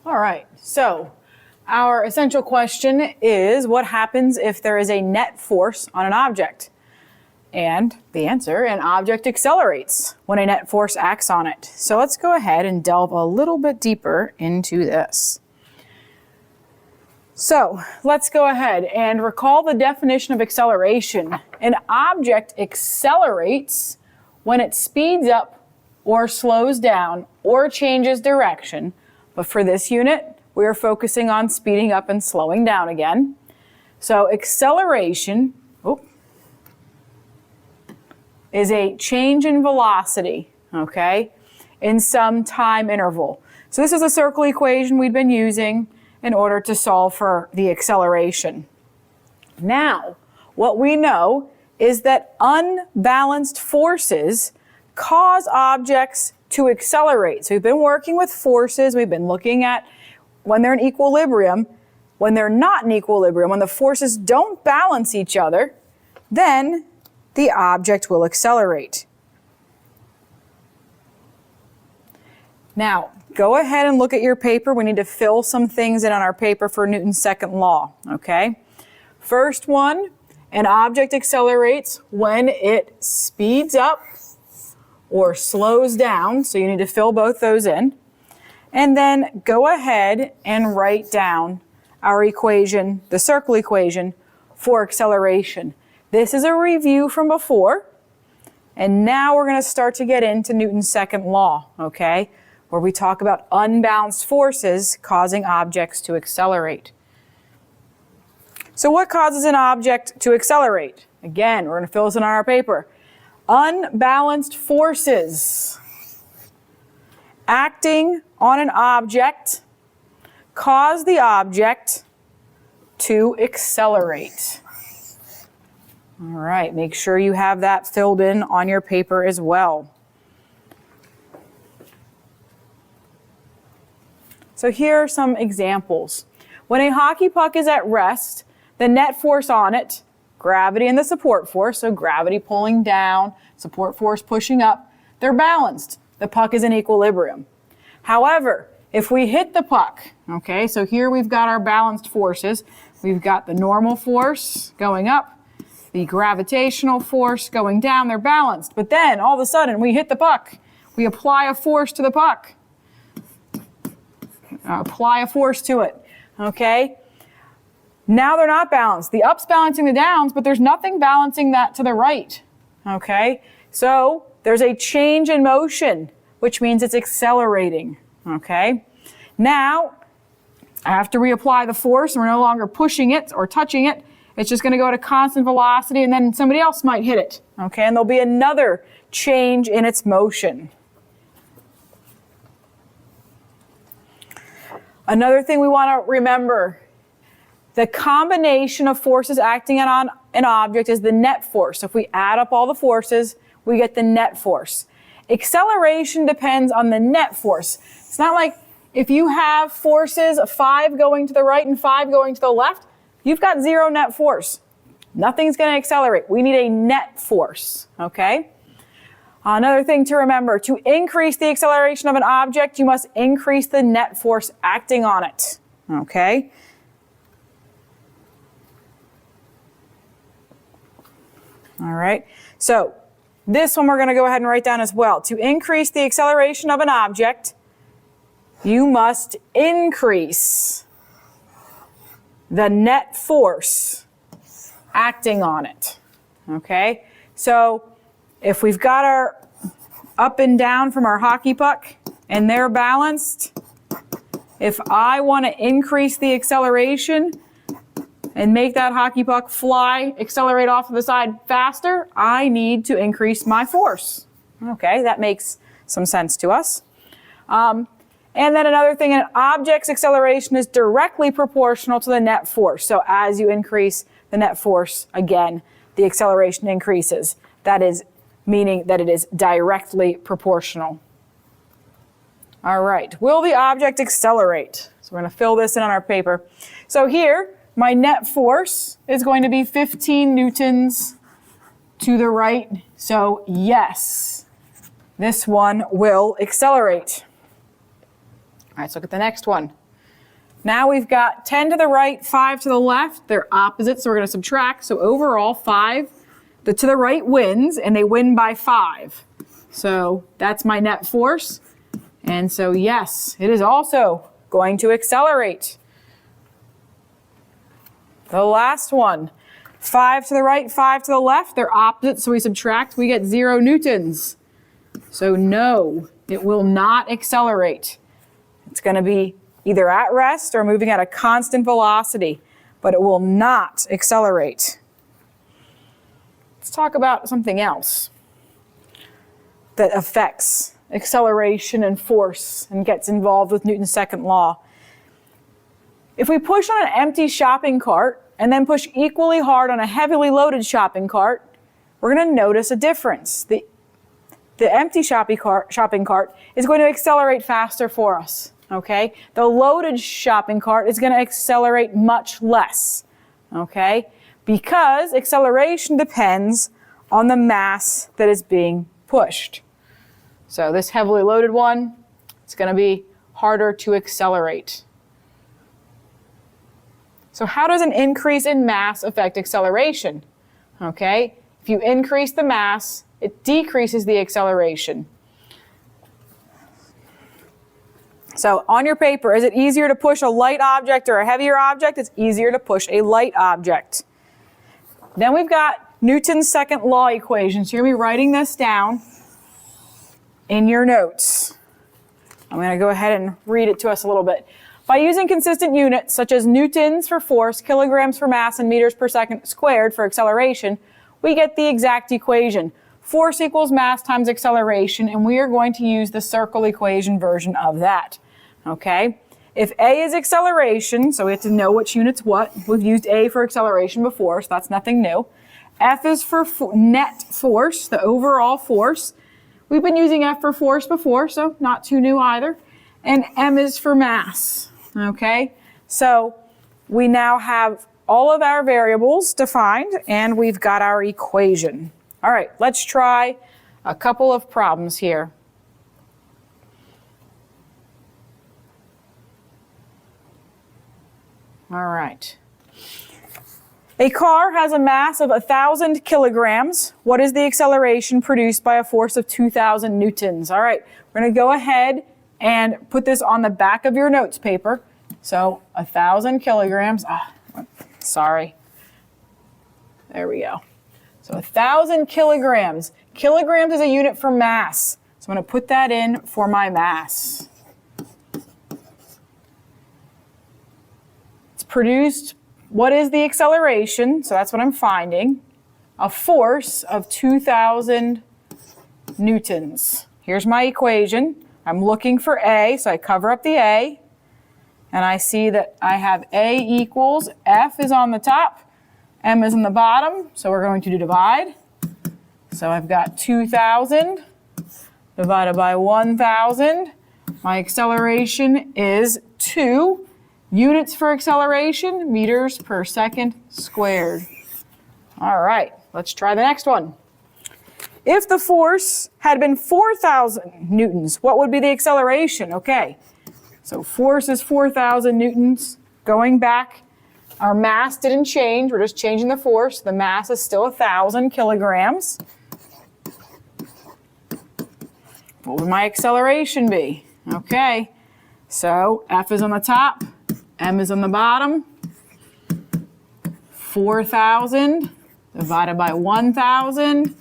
All right, so our essential question is, what happens if there is a net force on an object? And the answer, an object accelerates when a net force acts on it. So let's go ahead and delve a little bit deeper into this. So let's go ahead and recall the definition of acceleration. An object accelerates when it speeds up or slows down or changes direction. But for this unit, we are focusing on speeding up and slowing down again. So acceleration is a change in velocity, okay, in some time interval. So this is a circle equation we've been using in order to solve for the acceleration. Now, what we know is that unbalanced forces cause objects to accelerate. So we've been working with forces, we've been looking at when they're in equilibrium, when they're not in equilibrium, when the forces don't balance each other, then the object will accelerate. Now, go ahead and look at your paper. We need to fill some things in on our paper for Newton's second law, okay? First one, an object accelerates when it speeds up or slows down, so you need to fill both those in. And then go ahead and write down our equation, the circle equation for acceleration. This is a review from before, and now we're going to start to get into Newton's second law, okay, where we talk about unbalanced forces causing objects to accelerate. So what causes an object to accelerate? Again, we're going to fill this in on our paper. Unbalanced forces acting on an object cause the object to accelerate. All right, make sure you have that filled in on your paper as well. So here are some examples. When a hockey puck is at rest, the net force on it, gravity and the support force, so gravity pulling down, support force pushing up, they're balanced. The puck is in equilibrium. However, if we hit the puck, okay, so here we've got our balanced forces. We've got the normal force going up, the gravitational force going down, they're balanced. But then all of a sudden we hit the puck. We apply a force to the puck. Apply a force to it, okay? Now they're not balanced. The up's balancing the downs, but there's nothing balancing that to the right, okay? So there's a change in motion, which means it's accelerating, okay? Now, after we apply the force and we're no longer pushing it or touching it, it's just going to go at a constant velocity, and then somebody else might hit it, okay? And there'll be another change in its motion. Another thing we want to remember, the combination of forces acting on an object is the net force. So if we add up all the forces, we get the net force. Acceleration depends on the net force. It's not like if you have forces of 5 going to the right and 5 going to the left, you've got 0 net force. Nothing's going to accelerate. We need a net force, okay? Another thing to remember, to increase the acceleration of an object, you must increase the net force acting on it, okay? All right, so this one we're going to go ahead and write down as well. To increase the acceleration of an object, you must increase the net force acting on it, okay? So if we've got our up and down from our hockey puck and they're balanced, if I want to increase the acceleration and make that hockey puck fly, accelerate off to the side faster, I need to increase my force. Okay, that makes some sense to us. And then another thing, an object's acceleration is directly proportional to the net force. So as you increase the net force, again, the acceleration increases. That is meaning that it is directly proportional. All right, will the object accelerate? So we're going to fill this in on our paper. So here, my net force is going to be 15 newtons to the right. So yes, this one will accelerate. All right, let's look at the next one. Now we've got 10 to the right, 5 to the left. They're opposite, so we're going to subtract. So overall, 5 to the right wins, and they win by 5. So that's my net force. And so yes, it is also going to accelerate. The last one, 5 to the right, 5 to the left. They're opposite, so we subtract. We get 0 newtons. So no, it will not accelerate. It's going to be either at rest or moving at a constant velocity, but it will not accelerate. Let's talk about something else that affects acceleration and force and gets involved with Newton's second law. If we push on an empty shopping cart and then push equally hard on a heavily loaded shopping cart, we're going to notice a difference. The empty shopping cart is going to accelerate faster for us, okay? The loaded shopping cart is going to accelerate much less, okay? Because acceleration depends on the mass that is being pushed. So this heavily loaded one, it's going to be harder to accelerate. So how does an increase in mass affect acceleration? Okay, if you increase the mass, it decreases the acceleration. So on your paper, is it easier to push a light object or a heavier object? It's easier to push a light object. Then we've got Newton's second law equations. You're going to be writing this down in your notes. I'm going to go ahead and read it to us a little bit. By using consistent units such as newtons for force, kilograms for mass, and meters per second squared for acceleration, we get the exact equation. Force equals mass times acceleration, and we are going to use the circle equation version of that. Okay? If A is acceleration, so we have to know which unit's what. We've used A for acceleration before, so that's nothing new. F is for net force, the overall force. We've been using F for force before, so not too new either. And M is for mass. Okay, so we now have all of our variables defined and we've got our equation. All right, let's try a couple of problems here. All right. A car has a mass of 1,000 kilograms. What is the acceleration produced by a force of 2,000 newtons? All right, we're going to go ahead and put this on the back of your notes paper. So 1,000 kilograms, sorry. There we go. So 1,000 kilograms. Kilograms is a unit for mass. So I'm going to put that in for my mass. It's produced, what is the acceleration? So that's what I'm finding. A force of 2,000 newtons. Here's my equation. I'm looking for A, so I cover up the A, and I see that I have A equals, F is on the top, M is on the bottom, so we're going to divide. So I've got 2,000 divided by 1,000. My acceleration is 2. Units for acceleration, meters per second squared. All right, let's try the next one. If the force had been 4,000 newtons, what would be the acceleration? Okay, so force is 4,000 newtons. Going back, our mass didn't change. We're just changing the force. The mass is still 1,000 kilograms. What would my acceleration be? Okay, so F is on the top, M is on the bottom. 4,000 divided by 1,000.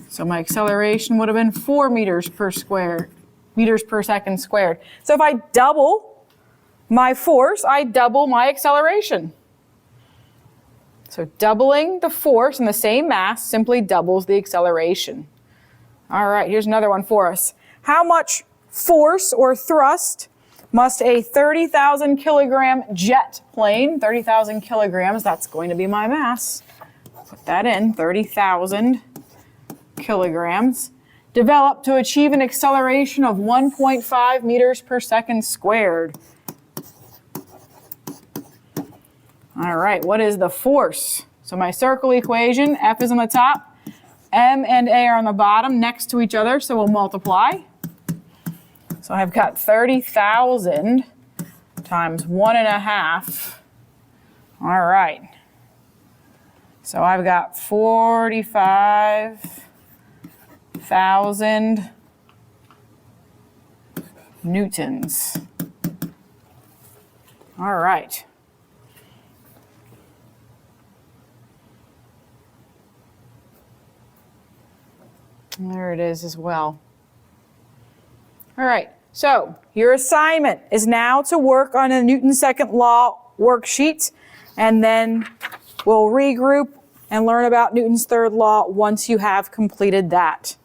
So my acceleration would have been 4 meters per second squared. So if I double my force, I double my acceleration. So doubling the force in the same mass simply doubles the acceleration. All right, here's another one for us. How much force or thrust must a 30,000 kilogram jet plane, 30,000 kilograms, that's going to be my mass. Put that in, 30,000 kilograms, develop to achieve an acceleration of 1.5 meters per second squared. All right, what is the force? So my circle equation, F is on the top, M and A are on the bottom next to each other, so we'll multiply. So I've got 30,000 times 1.5. All right. So I've got 45,000 newtons. All right. There it is as well. All right, so your assignment is now to work on a Newton's second law worksheet, and then we'll regroup and learn about Newton's third law once you have completed that.